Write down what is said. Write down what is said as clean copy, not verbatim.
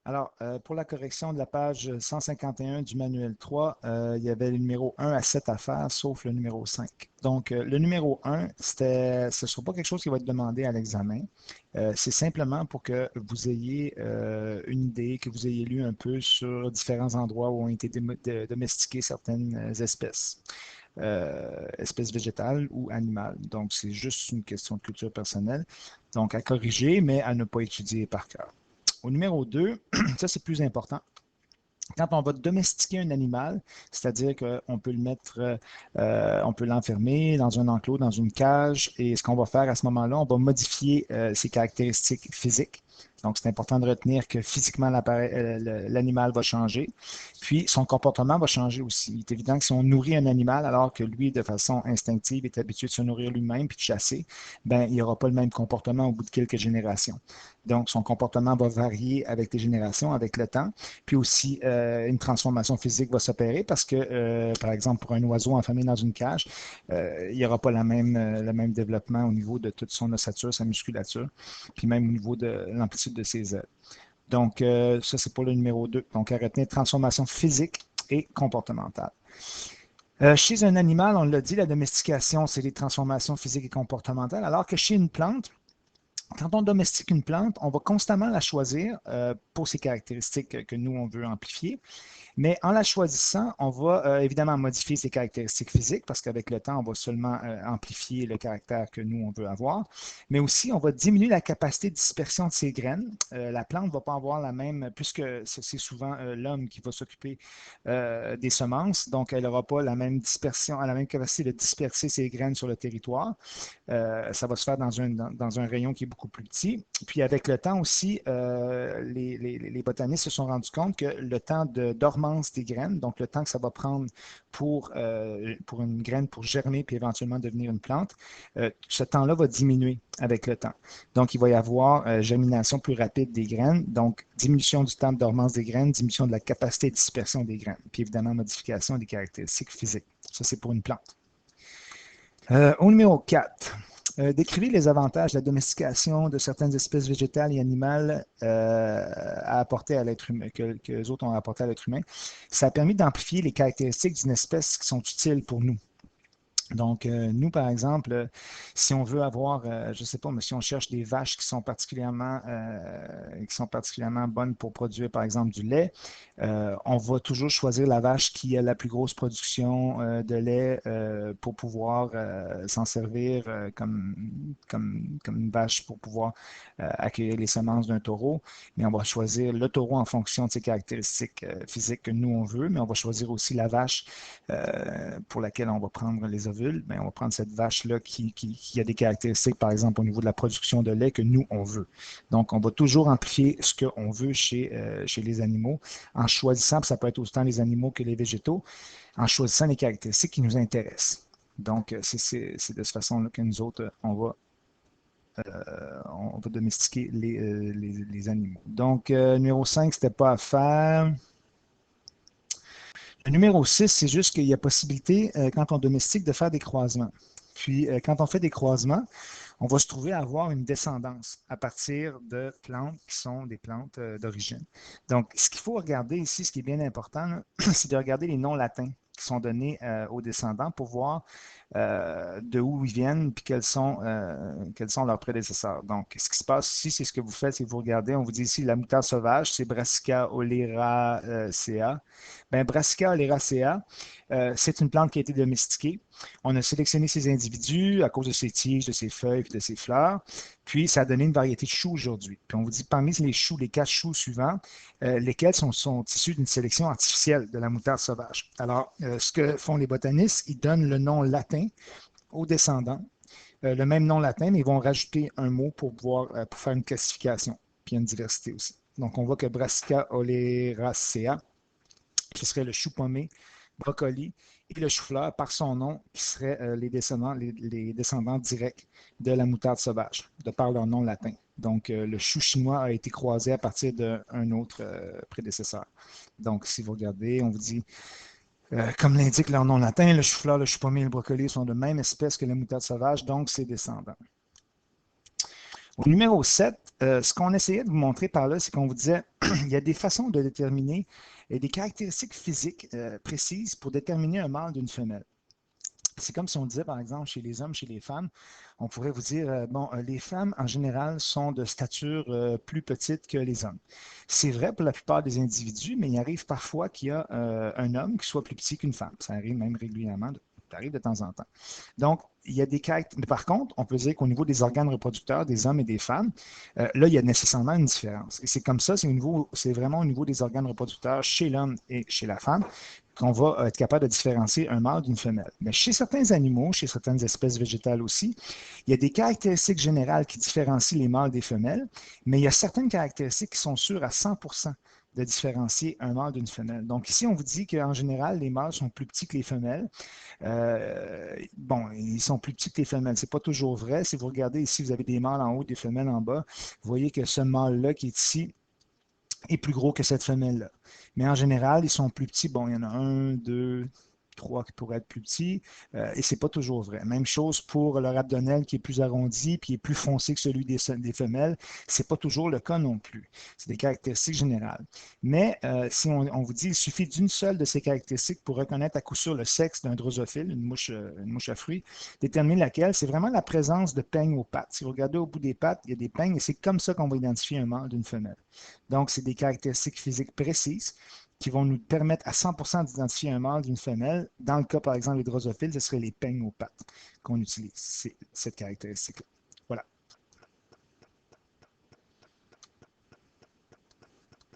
Alors, pour la correction de la page 151 du manuel 3, il y avait le numéro 1 à 7 à faire, sauf le numéro 5. Donc, le numéro 1, ce ne sera pas quelque chose qui va être demandé à l'examen. C'est simplement pour que vous ayez une idée, que vous ayez lu un peu sur différents endroits où ont été domestiquées certaines espèces végétales ou animales. Donc, c'est juste une question de culture personnelle. Donc, à corriger, mais à ne pas étudier par cœur. Au numéro 2, ça c'est plus important. Quand on va domestiquer un animal, c'est-à-dire qu'on peut le mettre, on peut l'enfermer dans un enclos, dans une cage, et ce qu'on va faire à ce moment-là, on va modifier ses caractéristiques physiques. Donc, c'est important de retenir que physiquement, l'animal va changer, puis son comportement va changer aussi. Il est évident que si on nourrit un animal alors que lui, de façon instinctive, est habitué de se nourrir lui-même puis de chasser, ben, il n'aura pas le même comportement au bout de quelques générations. Donc, son comportement va varier avec les générations, avec le temps. Puis aussi, une transformation physique va s'opérer parce que, par exemple, pour un oiseau enfermé dans une cage, il n'y aura pas le même développement au niveau de toute son ossature, sa musculature, puis même au niveau de l'amplitude de ses ailes. Donc, ça, c'est pour le numéro 2. Donc, à retenir transformation physique et comportementale. Chez un animal, on l'a dit, la domestication, c'est les transformations physiques et comportementales, alors que chez une plante, quand on domestique une plante, on va constamment la choisir pour ses caractéristiques que nous, on veut amplifier. Mais en la choisissant, on va évidemment modifier ses caractéristiques physiques parce qu'avec le temps, on va seulement amplifier le caractère que nous, on veut avoir. Mais aussi, on va diminuer la capacité de dispersion de ses graines. La plante ne va pas avoir la même, puisque c'est souvent l'homme qui va s'occuper des semences, donc elle n'aura pas la même dispersion, la même capacité de disperser ses graines sur le territoire. Ça va se faire dans un rayon qui est beaucoup plus petit. Puis avec le temps aussi, les botanistes se sont rendus compte que le temps de dormance des graines, donc le temps que ça va prendre pour une graine pour germer puis éventuellement devenir une plante, ce temps-là va diminuer avec le temps. Donc, il va y avoir germination plus rapide des graines, donc diminution du temps de dormance des graines, diminution de la capacité de dispersion des graines, puis évidemment modification des caractéristiques physiques. Ça, c'est pour une plante. Au numéro 4, décrivez les avantages de la domestication de certaines espèces végétales et animales à apporter à l'être humain, que les autres ont apporté à l'être humain. Ça a permis d'amplifier les caractéristiques d'une espèce qui sont utiles pour nous. Donc, nous, par exemple, si on veut avoir, je ne sais pas, mais si on cherche des vaches qui sont particulièrement bonnes pour produire, par exemple, du lait, on va toujours choisir la vache qui a la plus grosse production de lait pour pouvoir s'en servir comme une vache pour pouvoir accueillir les semences d'un taureau. Mais on va choisir le taureau en fonction de ses caractéristiques physiques que nous, on veut, mais on va choisir aussi la vache pour laquelle on va prendre les ovules, bien, on va prendre cette vache-là qui a des caractéristiques, par exemple, au niveau de la production de lait que nous, on veut. Donc, on va toujours amplifier ce qu'on veut chez les animaux en choisissant, puis ça peut être autant les animaux que les végétaux, en choisissant les caractéristiques qui nous intéressent. Donc, c'est de cette façon-là que nous autres, on va domestiquer les animaux. Donc, numéro 5, c'était pas à faire. Le numéro 6, c'est juste qu'il y a possibilité, quand on domestique, de faire des croisements. Puis, quand on fait des croisements, on va se trouver à avoir une descendance à partir de plantes qui sont des plantes d'origine. Donc, ce qu'il faut regarder ici, ce qui est bien important, c'est de regarder les noms latins qui sont donnés aux descendants pour voir de où ils viennent puis quels sont leurs prédécesseurs. Donc, ce qui se passe ici, c'est ce que vous faites, c'est que vous regardez, on vous dit ici la moutarde sauvage, c'est Brassica oleracea. Ben, Brassica oleracea, c'est une plante qui a été domestiquée. On a sélectionné ces individus à cause de ses tiges, de ses feuilles et de ses fleurs. Puis, ça a donné une variété de choux aujourd'hui. Puis, on vous dit parmi les choux, les 4 choux suivants, lesquels sont issus d'une sélection artificielle de la moutarde sauvage. Alors, ce que font les botanistes, ils donnent le nom latin aux descendants, le même nom latin, mais ils vont rajouter un mot pour faire une classification, puis une diversité aussi. Donc, on voit que Brassica oleracea, qui serait le chou pommé, brocoli, et le chou-fleur par son nom, qui seraient les descendants directs de la moutarde sauvage, de par leur nom latin. Donc, le chou chinois a été croisé à partir d'un autre prédécesseur. Donc, si vous regardez, on vous dit, comme l'indique leur nom latin, le chou-fleur, le chou pommé et le brocoli sont de même espèce que la moutarde sauvage, donc c'est descendant. Au numéro 7, ce qu'on essayait de vous montrer par là, c'est qu'on vous disait, il y a des façons de déterminer et des caractéristiques physiques précises pour déterminer un mâle d'une femelle. C'est comme si on disait, par exemple, chez les hommes, chez les femmes, on pourrait vous dire, bon, les femmes, en général, sont de stature plus petite que les hommes. C'est vrai pour la plupart des individus, mais il arrive parfois qu'il y a un homme qui soit plus petit qu'une femme. Ça arrive même régulièrement, ça arrive de temps en temps. Donc, il y a des caractéristiques. Par contre, on peut dire qu'au niveau des organes reproducteurs des hommes et des femmes, là, il y a nécessairement une différence. Et c'est comme ça, c'est vraiment au niveau des organes reproducteurs chez l'homme et chez la femme qu'on va être capable de différencier un mâle d'une femelle. Mais chez certains animaux, chez certaines espèces végétales aussi, il y a des caractéristiques générales qui différencient les mâles des femelles, mais il y a certaines caractéristiques qui sont sûres à 100% de différencier un mâle d'une femelle. Donc ici, on vous dit qu'en général, les mâles sont plus petits que les femelles. Bon, ils sont plus petits que les femelles. Ce n'est pas toujours vrai. Si vous regardez ici, vous avez des mâles en haut, des femelles en bas. Vous voyez que ce mâle-là qui est ici est plus gros que cette femelle-là. Mais en général, ils sont plus petits. Bon, il y en a un, deux, trois qui pourraient être plus petits, et ce n'est pas toujours vrai. Même chose pour leur abdomen qui est plus arrondi puis est plus foncé que celui des femelles. Ce n'est pas toujours le cas non plus. C'est des caractéristiques générales. Mais si on vous dit qu'il suffit d'une seule de ces caractéristiques pour reconnaître à coup sûr le sexe d'un drosophile, une mouche à fruits, déterminer laquelle, c'est vraiment la présence de peignes aux pattes. Si vous regardez au bout des pattes, il y a des peignes et c'est comme ça qu'on va identifier un mâle d'une femelle. Donc, c'est des caractéristiques physiques précises qui vont nous permettre à 100% d'identifier un mâle d'une femelle. Dans le cas, par exemple, des drosophiles, ce serait les peignes aux pattes qu'on utilise, c'est cette caractéristique-là.